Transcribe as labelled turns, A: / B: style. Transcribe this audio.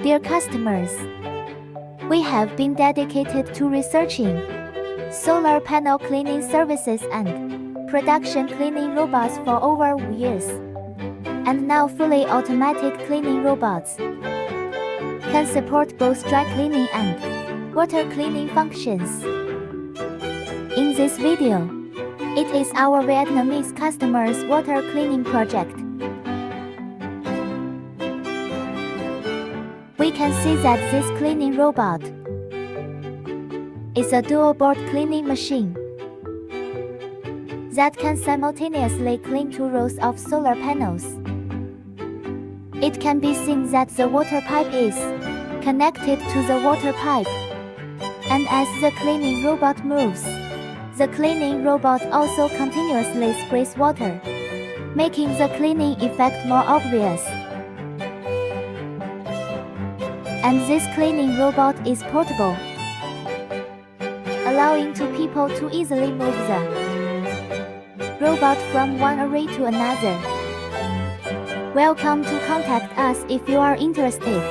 A: Dear customers, we have been dedicated to researching solar panel cleaning services and production cleaning robots for over years. And now fully automatic cleaning robots can support both dry cleaning and water cleaning functions. In this video, it is our Vietnamese customers' water cleaning project. We can see that this cleaning robot is a dual-board cleaning machine that can simultaneously clean 2 rows of solar panels. It can be seen that the water pipe is connected to the water pipe, and as the cleaning robot moves, the cleaning robot also continuously sprays water, making the cleaning effect more obvious. And this cleaning robot is portable, allowing 2 people to easily move the robot from one array to another. Welcome to contact us if you are interested.